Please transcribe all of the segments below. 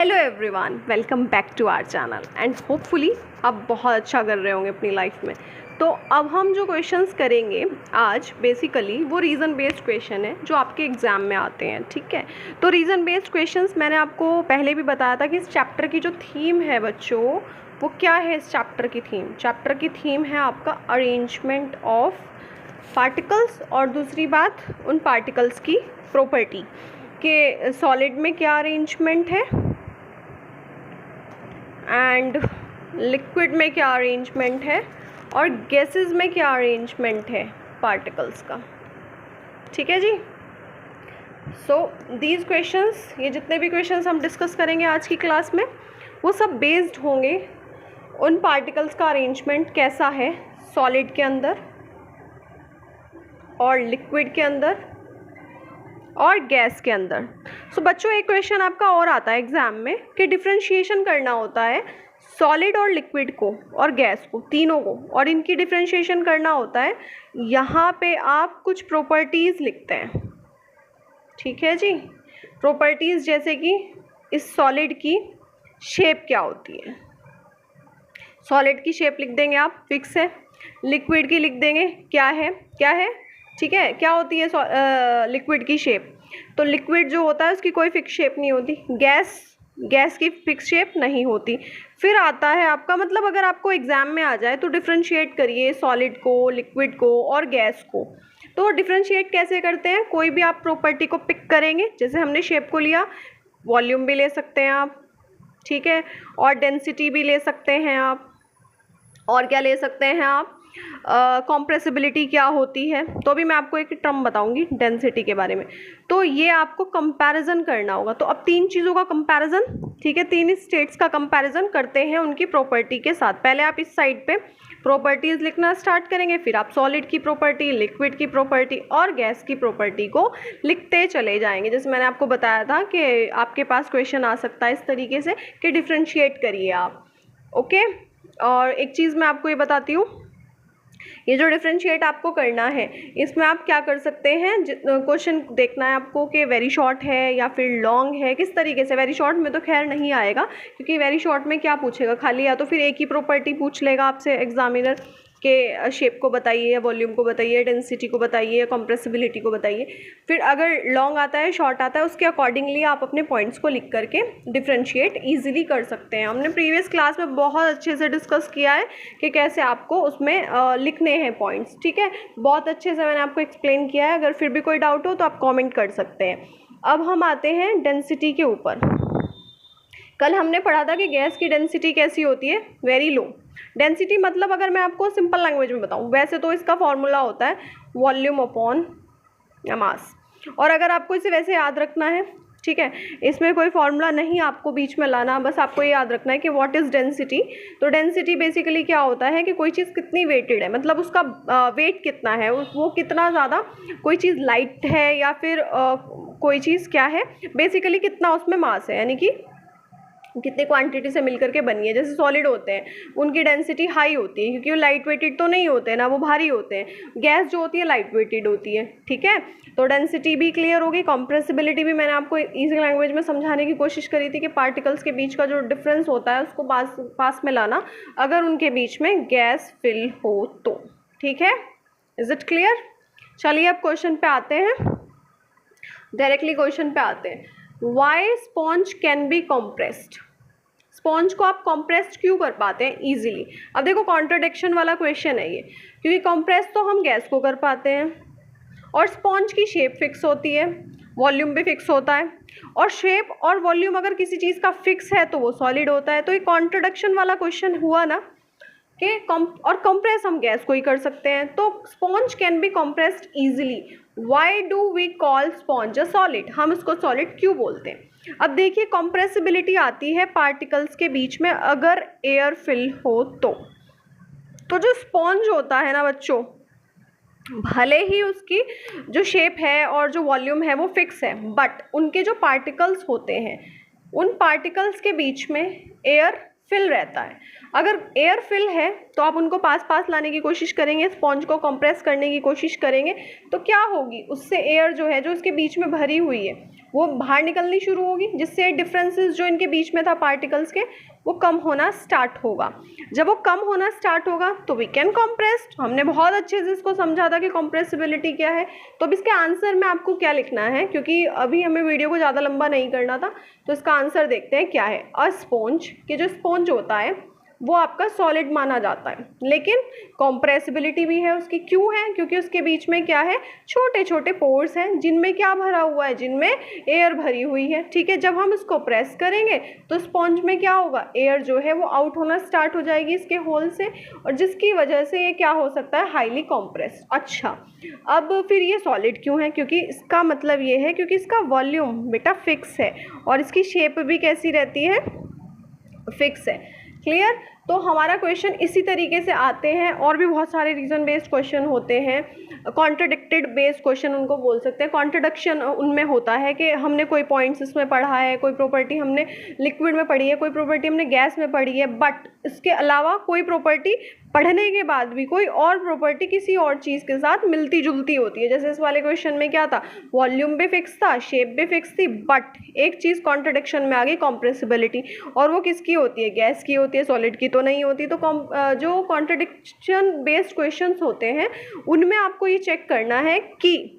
Hello everyone, welcome back to our channel and hopefully आप बहुत अच्छा कर रहे होंगे अपनी लाइफ में। तो अब हम जो क्वेश्चंस करेंगे आज बेसिकली वो रीज़न बेस्ड क्वेश्चन है जो आपके एग्ज़ाम में आते हैं। ठीक है, तो रीज़न बेस्ड क्वेश्चंस मैंने आपको पहले भी बताया था कि इस चैप्टर की जो थीम है बच्चों, वो क्या है। इस चैप्टर की थीम है आपका अरेंजमेंट ऑफ पार्टिकल्स, और दूसरी बात उन पार्टिकल्स की प्रॉपर्टी कि सॉलिड में क्या अरेंजमेंट है एंड लिक्विड में क्या अरेंजमेंट है और गैसेस में क्या अरेंजमेंट है पार्टिकल्स का। ठीक है जी। सो दीज क्वेश्चंस, ये जितने भी क्वेश्चंस हम डिस्कस करेंगे आज की क्लास में, वो सब बेस्ड होंगे उन पार्टिकल्स का अरेंजमेंट कैसा है सॉलिड के अंदर और लिक्विड के अंदर और गैस के अंदर। सो बच्चों, एक क्वेश्चन आपका और आता है एग्जाम में कि डिफरेंशिएशन करना होता है सॉलिड और लिक्विड को और गैस को, तीनों को, और इनकी डिफरेंशिएशन करना होता है। यहाँ पे आप कुछ प्रॉपर्टीज़ लिखते हैं। ठीक है जी, प्रॉपर्टीज़ जैसे कि इस सॉलिड की शेप क्या होती है। सॉलिड की शेप लिख देंगे आप, फिक्स है। लिक्विड की लिख देंगे क्या है। ठीक है, क्या होती है लिक्विड की शेप। तो लिक्विड जो होता है उसकी कोई फिक्स शेप नहीं होती। गैस की फिक्स शेप नहीं होती। फिर आता है आपका, मतलब अगर आपको एग्जाम में आ जाए तो डिफरेंशिएट करिए सॉलिड को, लिक्विड को और गैस को। तो डिफरेंशिएट कैसे करते हैं, कोई भी आप प्रॉपर्टी को पिक करेंगे, जैसे हमने शेप को लिया, वॉल्यूम भी ले सकते हैं आप। ठीक है, और डेंसिटी भी ले सकते हैं आप, और क्या ले सकते हैं आप, कॉम्प्रेसिबिलिटी क्या होती है। तो अभी मैं आपको एक टर्म बताऊंगी डेंसिटी के बारे में। तो ये आपको कंपैरिजन करना होगा। तो अब तीन चीज़ों का कंपैरिजन, ठीक है, तीन स्टेट्स का कंपैरिजन करते हैं उनकी प्रॉपर्टी के साथ। पहले आप इस साइड पे प्रॉपर्टीज़ लिखना स्टार्ट करेंगे, फिर आप सॉलिड की प्रॉपर्टी, लिक्विड की प्रॉपर्टी और गैस की प्रॉपर्टी को लिखते चले जाएंगे। जैसे मैंने आपको बताया था कि आपके पास क्वेश्चन आ सकता है इस तरीके से कि डिफ्रेंशिएट करिए आप। ओके, और एक चीज़ मैं आपको ये बताती हूँ, ये जो डिफरेंशिएट आपको करना है इसमें आप क्या कर सकते हैं, क्वेश्चन देखना है आपको कि वेरी शॉर्ट है या फिर लॉन्ग है, किस तरीके से। वेरी शॉर्ट में तो खैर नहीं आएगा, क्योंकि वेरी शॉर्ट में क्या पूछेगा, खाली या तो फिर एक ही प्रॉपर्टी पूछ लेगा आपसे एग्जामिनर के शेप को बताइए, वॉल्यूम को बताइए, डेंसिटी को बताइए, कंप्रेसिबिलिटी को बताइए। फिर अगर लॉन्ग आता है, शॉर्ट आता है, उसके अकॉर्डिंगली आप अपने पॉइंट्स को लिख करके डिफरेंशिएट ईजिली कर सकते हैं। हमने प्रीवियस क्लास में बहुत अच्छे से डिस्कस किया है कि कैसे आपको उसमें लिखने हैं पॉइंट्स। ठीक है, बहुत अच्छे से मैंने आपको एक्सप्लेन किया है। अगर फिर भी कोई डाउट हो तो आप कॉमेंट कर सकते हैं। अब हम आते हैं डेंसिटी के ऊपर। कल हमने पढ़ा था कि गैस की डेंसिटी कैसी होती है, वेरी लो। डेंसिटी मतलब, अगर मैं आपको सिंपल लैंग्वेज में बताऊं, वैसे तो इसका फॉर्मूला होता है वॉल्यूम अपॉन मास, और अगर आपको इसे वैसे याद रखना है, ठीक है, इसमें कोई फार्मूला नहीं आपको बीच में लाना, बस आपको ये याद रखना है कि व्हाट इज़ डेंसिटी। तो डेंसिटी बेसिकली क्या होता है कि कोई चीज़ कितनी वेटेड है, मतलब उसका वेट कितना है, वो कितना ज़्यादा, कोई चीज़ लाइट है या फिर कोई चीज़ क्या है, बेसिकली कितना उसमें मास है, यानी कि कितनी क्वांटिटी से मिलकर के बनी है। जैसे सॉलिड होते हैं, उनकी डेंसिटी हाई होती है क्योंकि वो लाइट वेटेड तो नहीं होते ना, वो भारी होते हैं। गैस जो होती है लाइट वेटेड होती है। ठीक है, तो डेंसिटी भी क्लियर होगी। कंप्रेसिबिलिटी भी मैंने आपको इजी लैंग्वेज में समझाने की कोशिश करी थी कि पार्टिकल्स के बीच का जो डिफरेंस होता है उसको पास में लाना, अगर उनके बीच में गैस फिल हो तो। ठीक है, इज इट क्लियर। चलिए अब क्वेश्चन पे आते हैं, डायरेक्टली क्वेश्चन पे आते हैं। Why sponge can be compressed. Sponge को आप कॉम्प्रेस्ड क्यों कर पाते हैं इजीली। अब देखो, कॉन्ट्राडिक्शन वाला क्वेश्चन है ये, क्योंकि कॉम्प्रेस तो हम गैस को कर पाते हैं, और स्पॉन्ज की शेप फिक्स होती है, वॉल्यूम भी फिक्स होता है, और शेप और वॉल्यूम अगर किसी चीज़ का फिक्स है तो वो सॉलिड होता है। तो ये कॉन्ट्राडिक्शन वाला क्वेश्चन हुआ ना कि कंप्रेस हम गैस को ही कर सकते हैं। तो sponge can be compressed easily. Why do we call sponge a solid, हम इसको सॉलिड क्यों बोलते हैं। अब देखिए, कंप्रेसिबिलिटी आती है पार्टिकल्स के बीच में अगर एयर फिल हो तो जो स्पॉन्ज होता है ना बच्चों, भले ही उसकी जो शेप है और जो वॉल्यूम है वो फिक्स है, बट उनके जो पार्टिकल्स होते हैं, उन पार्टिकल्स के बीच में एयर फिल रहता है। अगर एयर फिल है तो आप उनको पास लाने की कोशिश करेंगे, स्पॉन्ज को कंप्रेस करने की कोशिश करेंगे, तो क्या होगी, उससे एयर जो है, जो इसके बीच में भरी हुई है, वो बाहर निकलनी शुरू होगी, जिससे डिफरेंसेस जो इनके बीच में था पार्टिकल्स के वो कम होना स्टार्ट होगा। जब वो कम होना स्टार्ट होगा तो वी कैन कॉम्प्रेस्ड। हमने बहुत अच्छे से इसको समझा था कि कॉम्प्रेसिबिलिटी क्या है। तो अब इसके आंसर में आपको क्या लिखना है, क्योंकि अभी हमें वीडियो को ज़्यादा लंबा नहीं करना था, तो इसका आंसर देखते हैं क्या है। अ स्पॉन्ज, कि जो स्पॉन्ज होता है वो आपका सॉलिड माना जाता है, लेकिन कॉम्प्रेसिबिलिटी भी है उसकी। क्यों है? क्योंकि उसके बीच में क्या है, छोटे छोटे पोर्स हैं जिनमें क्या भरा हुआ है, जिनमें एयर भरी हुई है। ठीक है, जब हम इसको प्रेस करेंगे तो स्पॉन्ज में क्या होगा, एयर जो है वो आउट होना स्टार्ट हो जाएगी इसके होल से, और जिसकी वजह से ये क्या हो सकता है, हाईली कॉम्प्रेस। अच्छा, अब फिर ये सॉलिड क्यों है? क्योंकि इसका मतलब ये है क्योंकि इसका वॉल्यूम बेटा फिक्स है और इसकी शेप भी कैसी रहती है, फिक्स है। क्लियर? तो हमारा क्वेश्चन इसी तरीके से आते हैं, और भी बहुत सारे रीज़न बेस्ड क्वेश्चन होते हैं, कॉन्ट्रडिक्टेड बेस्ड क्वेश्चन उनको बोल सकते हैं। कॉन्ट्रडिक्शन उनमें होता है कि हमने कोई पॉइंट्स इसमें पढ़ा है, कोई प्रॉपर्टी हमने लिक्विड में पढ़ी है, कोई प्रॉपर्टी हमने गैस में पढ़ी है, बट इसके अलावा कोई प्रॉपर्टी पढ़ने के बाद भी कोई और प्रॉपर्टी किसी और चीज़ के साथ मिलती जुलती होती है। जैसे इस वाले क्वेश्चन में क्या था, वॉल्यूम भी फिक्स था, शेप भी फिक्स थी, बट एक चीज़ कॉन्ट्रडिक्शन में आ गई, कॉम्प्रेसिबिलिटी, और वो किसकी होती है, गैस की होती है, सॉलिड की तो नहीं होती। तो जो कॉन्ट्रडिक्शन बेस्ड क्वेश्चंस होते हैं उनमें आपको ये चेक करना है कि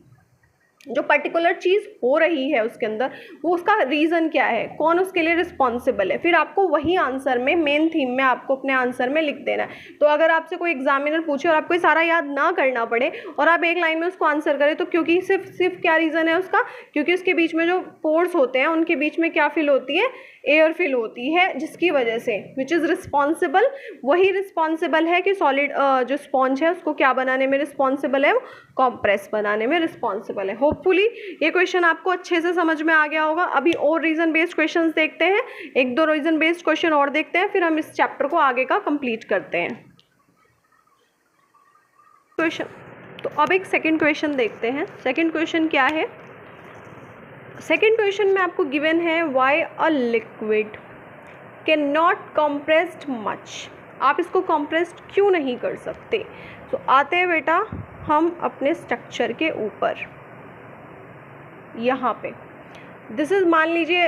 जो पर्टिकुलर चीज़ हो रही है उसके अंदर वो उसका रीज़न क्या है, कौन उसके लिए रिस्पॉन्सिबल है। फिर आपको वही आंसर में, मेन थीम में आपको अपने आंसर में लिख देना है। तो अगर आपसे कोई एग्जामिनर पूछे और आपको सारा याद ना करना पड़े और आप एक लाइन में उसको आंसर करें, तो क्योंकि सिर्फ क्या रीज़न है उसका, क्योंकि उसके बीच में जो पोर्स होते हैं उनके बीच में क्या फिल होती है, एयर फिल होती है, जिसकी वजह से विच इज़ रिस्पॉन्सिबल, वही रिस्पॉन्सिबल है कि सॉलिड जो स्पॉन्ज है उसको क्या बनाने में रिस्पॉन्सिबल है, कॉम्प्रेस बनाने में रिस्पॉन्सिबल है। होपफुली ये क्वेश्चन आपको अच्छे से समझ में आ गया होगा। अभी और रीजन बेस्ड क्वेश्चंस देखते हैं, एक दो रीजन बेस्ड क्वेश्चन और देखते हैं, फिर हम इस चैप्टर को आगे का कंप्लीट करते हैं। क्वेश्चन, तो अब एक सेकंड क्वेश्चन देखते हैं। सेकंड क्वेश्चन क्या है, सेकंड क्वेश्चन में आपको गिवन है why a liquid can not compressed much. आप इसको कॉम्प्रेस्ड क्यों नहीं कर सकते। तो आते हैं बेटा हम अपने स्ट्रक्चर के ऊपर, यहाँ पे दिस इज, मान लीजिए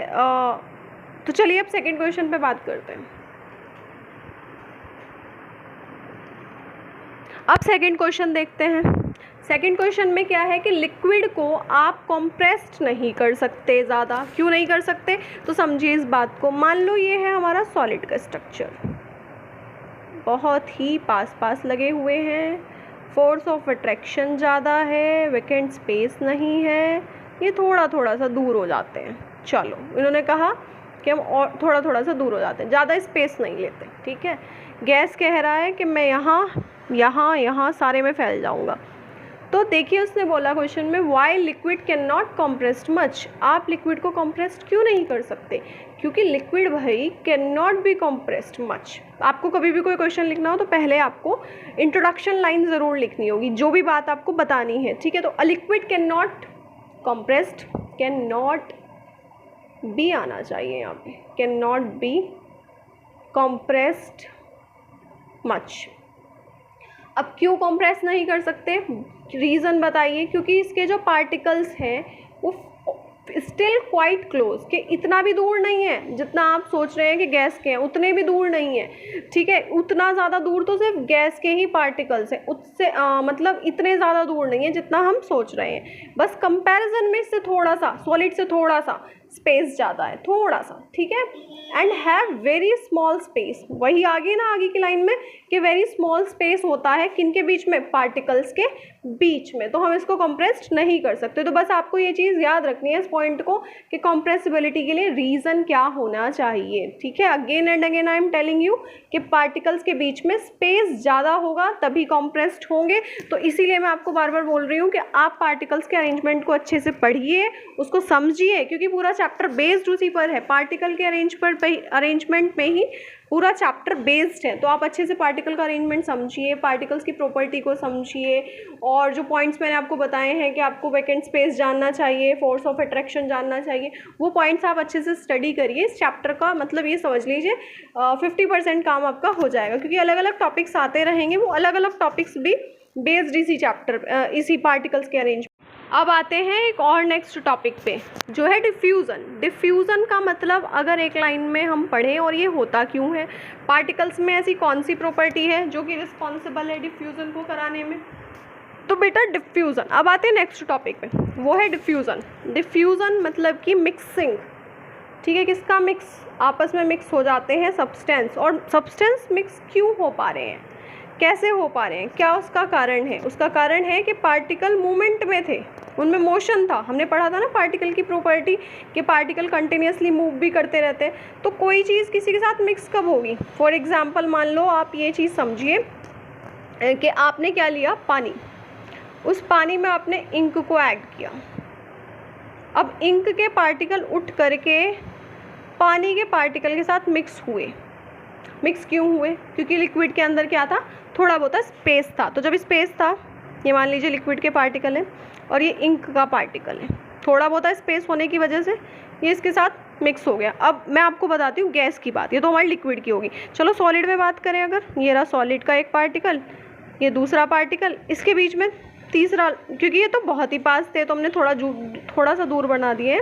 तो चलिए अब सेकंड क्वेश्चन पे बात करते हैं। अब सेकंड क्वेश्चन देखते हैं। सेकंड क्वेश्चन में क्या है कि लिक्विड को आप कॉम्प्रेस्ड नहीं कर सकते ज़्यादा। क्यों नहीं कर सकते, तो समझिए इस बात को। मान लो ये है हमारा सॉलिड का स्ट्रक्चर, बहुत ही पास पास लगे हुए हैं, फोर्स ऑफ अट्रैक्शन ज़्यादा है, वैकेंट स्पेस नहीं है, ये थोड़ा थोड़ा सा दूर हो जाते हैं। चलो, इन्होंने कहा कि हम और थोड़ा थोड़ा सा दूर हो जाते हैं, ज़्यादा स्पेस नहीं लेते। ठीक है, गैस कह रहा है कि मैं यहाँ सारे में फैल जाऊँगा। तो देखिए उसने बोला क्वेश्चन में Y liquid can not compressed much. आप लिक्विड को कॉम्प्रेस्ड क्यों नहीं कर सकते, क्योंकि लिक्विड भाई can not be compressed much. आपको कभी भी कोई क्वेश्चन लिखना हो तो पहले आपको इंट्रोडक्शन लाइन ज़रूर लिखनी होगी, जो भी बात आपको बतानी है। ठीक है, तो a liquid can not compressed, can not be आना चाहिए यहाँ पे, can not be compressed much. अब क्यों कॉम्प्रेस नहीं कर सकते, रीज़न बताइए। क्योंकि इसके जो पार्टिकल्स हैं वो स्टिल क्वाइट क्लोज, कि इतना भी दूर नहीं है जितना आप सोच रहे हैं कि गैस के हैं, उतने भी दूर नहीं है। ठीक है, उतना ज़्यादा दूर तो सिर्फ गैस के ही पार्टिकल्स हैं, उससे मतलब इतने ज़्यादा दूर नहीं है जितना हम सोच रहे हैं। बस कंपैरिजन में इससे थोड़ा सा, सॉलिड से थोड़ा सा स्पेस ज़्यादा है, थोड़ा सा। ठीक है, and have very small space. वही आगे ना, आगे की लाइन में कि वेरी स्मॉल स्पेस होता है किनके बीच में, पार्टिकल्स के बीच में। तो हम इसको कंप्रेस्ड नहीं कर सकते। तो बस आपको ये चीज़ याद रखनी है इस पॉइंट को कि कंप्रेसिबिलिटी के लिए रीज़न क्या होना चाहिए। ठीक है, again and again I am telling you कि पार्टिकल्स के बीच में स्पेस ज़्यादा होगा तभी कंप्रेस्ड होंगे। तो इसीलिए मैं आपको बार बार बोल रही हूँ कि आप पार्टिकल्स के अरेंजमेंट को अच्छे से पढ़िए, उसको समझिए, क्योंकि पूरा चैप्टर बेस्ड उसी पर है, पार्टिकल के अरेंजमेंट में ही पूरा चैप्टर बेस्ड है। तो आप अच्छे से पार्टिकल का अरेंजमेंट समझिए, पार्टिकल्स की प्रॉपर्टी को समझिए, और जो पॉइंट्स मैंने आपको बताए हैं कि आपको वैकेंट स्पेस जानना चाहिए, फोर्स ऑफ अट्रैक्शन जानना चाहिए, वो पॉइंट्स आप अच्छे से स्टडी करिए। इस चैप्टर का मतलब ये समझ लीजिए 50% काम आपका हो जाएगा, क्योंकि अलग अलग टॉपिक्स आते रहेंगे, वो अलग अलग टॉपिक्स भी बेस्ड इसी चैप्टर, इसी पार्टिकल्स के अरेंजमेंट। अब आते हैं एक और नेक्स्ट टॉपिक पे, जो है डिफ्यूज़न। डिफ्यूज़न का मतलब अगर एक लाइन में हम पढ़ें और ये होता क्यों है, पार्टिकल्स में ऐसी कौन सी प्रॉपर्टी है जो कि रिस्पॉन्सिबल है डिफ्यूज़न को कराने में, तो बेटा डिफ्यूज़न। अब आते हैं नेक्स्ट टॉपिक पे, वो है डिफ्यूज़न। डिफ्यूज़न मतलब कि मिक्सिंग, ठीक है, किसका मिक्स, आपस में मिक्स हो जाते हैं सब्सटेंस। और सब्सटेंस मिक्स क्यों हो पा रहे हैं, कैसे हो पा रहे हैं, क्या उसका कारण है? उसका कारण है कि पार्टिकल मूवमेंट में थे, उनमें मोशन था। हमने पढ़ा था ना पार्टिकल की प्रॉपर्टी कि पार्टिकल कंटिन्यूसली मूव भी करते रहते हैं। तो कोई चीज़ किसी के साथ मिक्स कब होगी? फॉर एग्जांपल मान लो आप ये चीज़ समझिए कि आपने क्या लिया, पानी, उस पानी में आपने इंक को ऐड किया। अब इंक के पार्टिकल उठ करके पानी के पार्टिकल के साथ मिक्स हुए। मिक्स क्यों हुए? क्योंकि लिक्विड के अंदर क्या था, थोड़ा बहुत स्पेस था। तो जब स्पेस था, ये मान लीजिए लिक्विड के पार्टिकल है और ये इंक का पार्टिकल है, थोड़ा बहुत स्पेस होने की वजह से ये इसके साथ मिक्स हो गया। अब मैं आपको बताती हूँ गैस की बात, ये तो हमारी लिक्विड की होगी। चलो सॉलिड में बात करें, अगर ये रहा सॉलिड का एक पार्टिकल, ये दूसरा पार्टिकल, इसके बीच में तीसरा, क्योंकि ये तो बहुत ही पास थे तो हमने थोड़ा सा दूर बना दिए,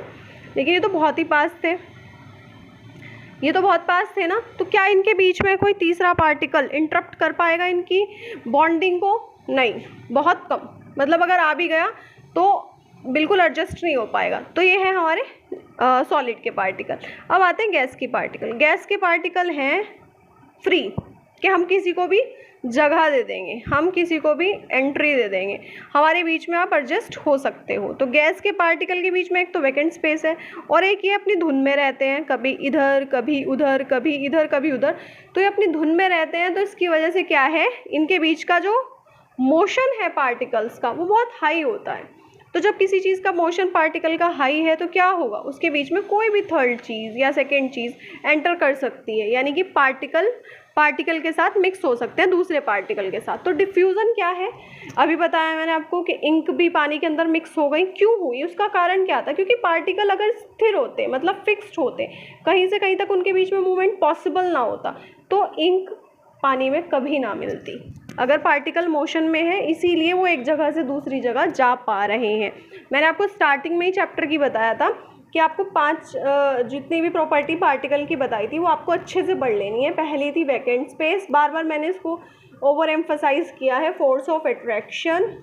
लेकिन ये तो बहुत ही पास थे, ये तो बहुत पास थे ना। तो क्या इनके बीच में कोई तीसरा पार्टिकल इंटरप्ट कर पाएगा इनकी बॉन्डिंग को? नहीं, बहुत कम, मतलब अगर आ भी गया तो बिल्कुल एडजस्ट नहीं हो पाएगा। तो ये है हमारे सॉलिड के पार्टिकल। अब आते हैं गैस की पार्टिकल। गैस के पार्टिकल हैं फ्री, कि हम किसी को भी जगह दे देंगे, हम किसी को भी एंट्री दे देंगे, हमारे बीच में आप एडजस्ट हो सकते हो। तो गैस के पार्टिकल के बीच में एक तो वैकेंट स्पेस है और एक ये अपनी धुन में रहते हैं, कभी इधर कभी उधर, कभी इधर कभी उधर। तो ये अपनी धुन में रहते हैं, तो इसकी वजह से क्या है, इनके बीच का जो मोशन है पार्टिकल्स का वो बहुत हाई होता है। तो जब किसी चीज़ का मोशन पार्टिकल का हाई है तो क्या होगा, उसके बीच में कोई भी थर्ड चीज़ या सेकेंड चीज़ एंटर कर सकती है, यानी कि पार्टिकल के साथ मिक्स हो सकते हैं दूसरे पार्टिकल के साथ। तो डिफ्यूज़न क्या है, अभी बताया मैंने आपको कि इंक भी पानी के अंदर मिक्स हो गई। क्यों हुई, उसका कारण क्या था? क्योंकि पार्टिकल अगर स्थिर होते, मतलब फिक्स्ड होते, कहीं से कहीं तक उनके बीच में मूवमेंट पॉसिबल ना होता, तो इंक पानी में कभी ना मिलती। अगर पार्टिकल मोशन में है, इसीलिए वो एक जगह से दूसरी जगह जा पा रहे हैं। मैंने आपको स्टार्टिंग में ही चैप्टर की बताया था कि आपको 5 जितनी भी प्रॉपर्टी पार्टिकल की बताई थी वो आपको अच्छे से पढ़ लेनी है। पहली थी वैकेंट स्पेस, बार बार मैंने इसको ओवर एम्फसाइज किया है, फोर्स ऑफ अट्रैक्शन।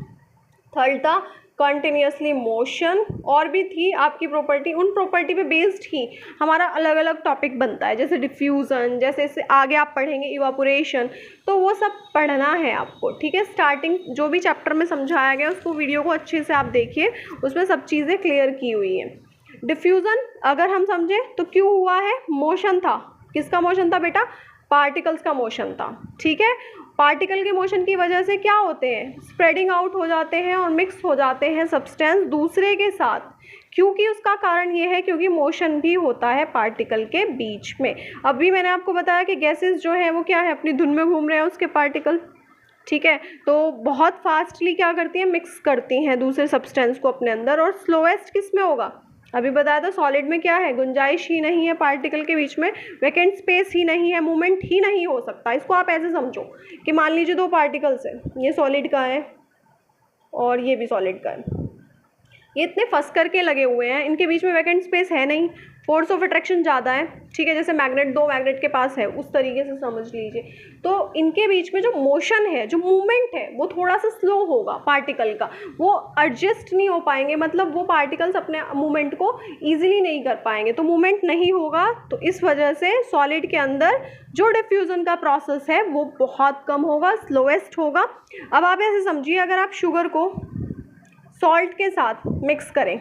थर्ड था कंटिन्यूसली मोशन, और भी थी आपकी प्रॉपर्टी, उन प्रॉपर्टी पे बेस्ड ही हमारा अलग अलग टॉपिक बनता है, जैसे डिफ्यूज़न, जैसे इससे आगे आप पढ़ेंगे इवापोरेशन। तो वो सब पढ़ना है आपको, ठीक है। स्टार्टिंग जो भी चैप्टर में समझाया गया उसको वीडियो को अच्छे से आप देखिए, उसमें सब चीज़ें क्लियर की हुई हैं। डिफ्यूज़न अगर हम समझे तो क्यों हुआ है, मोशन था। किसका मोशन था बेटा? पार्टिकल्स का मोशन था, ठीक है। पार्टिकल के मोशन की वजह से क्या होते हैं, स्प्रेडिंग आउट हो जाते हैं और मिक्स हो जाते हैं सब्सटेंस दूसरे के साथ, क्योंकि उसका कारण ये है क्योंकि मोशन भी होता है पार्टिकल के बीच में। अभी मैंने आपको बताया कि गैसेस जो है वो क्या है, अपनी धुन में घूम रहे हैं उसके पार्टिकल, ठीक है। तो बहुत फास्टली क्या करती हैं, मिक्स करती हैं दूसरे सब्सटेंस को अपने अंदर। और स्लोएस्ट किस में होगा, अभी बताया था सॉलिड में क्या है, गुंजाइश ही नहीं है पार्टिकल के बीच में, वैकेंट स्पेस ही नहीं है, मूवमेंट ही नहीं हो सकता। इसको आप ऐसे समझो कि मान लीजिए 2 पार्टिकल्स है, ये सॉलिड का है और ये भी सॉलिड का है, ये इतने फंस करके लगे हुए हैं, इनके बीच में वैकेंट स्पेस है नहीं, फोर्स ऑफ अट्रैक्शन ज़्यादा है, ठीक है, जैसे मैग्नेट 2 मैग्नेट के पास है उस तरीके से समझ लीजिए। तो इनके बीच में जो मोशन है, जो मूवमेंट है, वो थोड़ा सा स्लो होगा पार्टिकल का, वो एडजस्ट नहीं हो पाएंगे, मतलब वो पार्टिकल्स अपने मूवमेंट को ईजिली नहीं कर पाएंगे, तो मूवमेंट नहीं होगा। तो इस वजह से सॉलिड के अंदर जो डिफ्यूज़न का प्रोसेस है वो बहुत कम होगा, स्लोएस्ट होगा। अब आप ऐसे समझिए, अगर आप शुगर को सॉल्ट के साथ मिक्स करें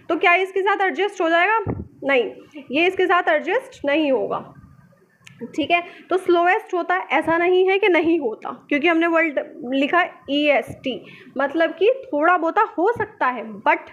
तो क्या इसके साथ एडजस्ट हो जाएगा? नहीं, ये इसके साथ एडजस्ट नहीं होगा, ठीक है। तो स्लोएस्ट होता है, ऐसा नहीं है कि नहीं होता, क्योंकि हमने वर्ड लिखा EST, मतलब कि थोड़ा बहुत हो सकता है, बट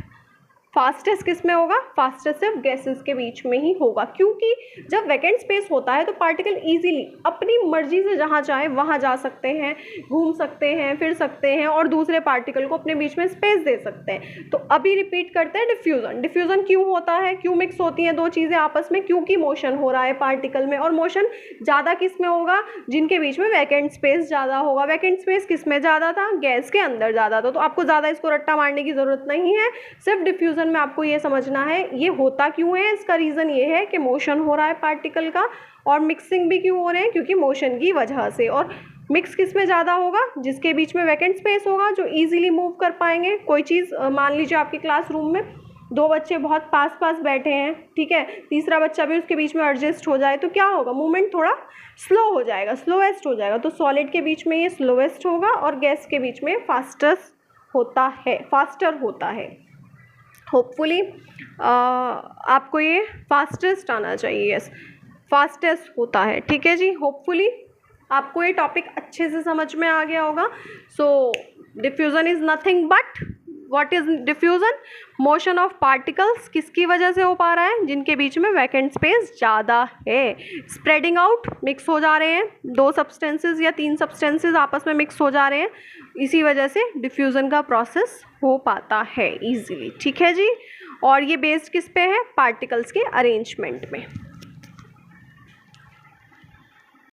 फास्टेस्ट किस में होगा, फास्टेस्ट सिर्फ गैसेस के बीच में ही होगा, क्योंकि जब वैकेंट स्पेस होता है तो पार्टिकल इजीली अपनी मर्जी से जहाँ चाहे वहाँ जा सकते हैं, घूम सकते हैं, फिर सकते हैं और दूसरे पार्टिकल को अपने बीच में स्पेस दे सकते हैं। तो अभी रिपीट करते हैं डिफ्यूज़न। डिफ्यूज़न क्यों होता है, क्यों मिक्स होती हैं दो चीज़ें आपस में, क्योंकि मोशन हो रहा है पार्टिकल में, और मोशन ज़्यादा किस में होगा, जिनके बीच में वैकेंट स्पेस ज़्यादा होगा। वैकेंट स्पेस किस में ज़्यादा था, गैस के अंदर ज़्यादा था। तो आपको ज़्यादा इसको रट्टा मारने की ज़रूरत नहीं है, सिर्फ डिफ्यूज़न में आपको ये समझना है ये होता क्यों है। इसका रीज़न ये है कि मोशन हो रहा है पार्टिकल का, और मिक्सिंग भी क्यों हो रहे हैं, क्योंकि मोशन की वजह से। और मिक्स किस में ज़्यादा होगा, जिसके बीच में वैकेंट स्पेस होगा, जो इजीली मूव कर पाएंगे। कोई चीज़ मान लीजिए आपके क्लासरूम में दो बच्चे बहुत पास पास बैठे हैं, ठीक है, तीसरा बच्चा भी उसके बीच में एडजस्ट हो जाए तो क्या होगा, मूवमेंट थोड़ा स्लो हो जाएगा, स्लोएस्ट हो जाएगा। तो सॉलिड के बीच में ये स्लोएस्ट होगा और गैस के बीच में फास्टेस्ट होता है, फास्टर होता है। होपफुली आपको ये फास्टेस्ट आना चाहिए, यस फास्टेस्ट होता है, ठीक है जी। होपफुली आपको ये टॉपिक अच्छे से समझ में आ गया होगा। So diffusion is nothing but, what is diffusion, motion of particles किसकी वजह से हो पा रहा है, जिनके बीच में वैकेंट स्पेस ज़्यादा है। स्प्रेडिंग आउट, मिक्स हो जा रहे हैं, दो सब्सटेंसेस या तीन सब्सटेंसेस आपस में मिक्स हो जा रहे हैं, इसी वजह से डिफ्यूज़न का प्रोसेस हो पाता है ईजीली, ठीक है जी। और ये बेस्ड किस पे है, पार्टिकल्स के अरेंजमेंट में।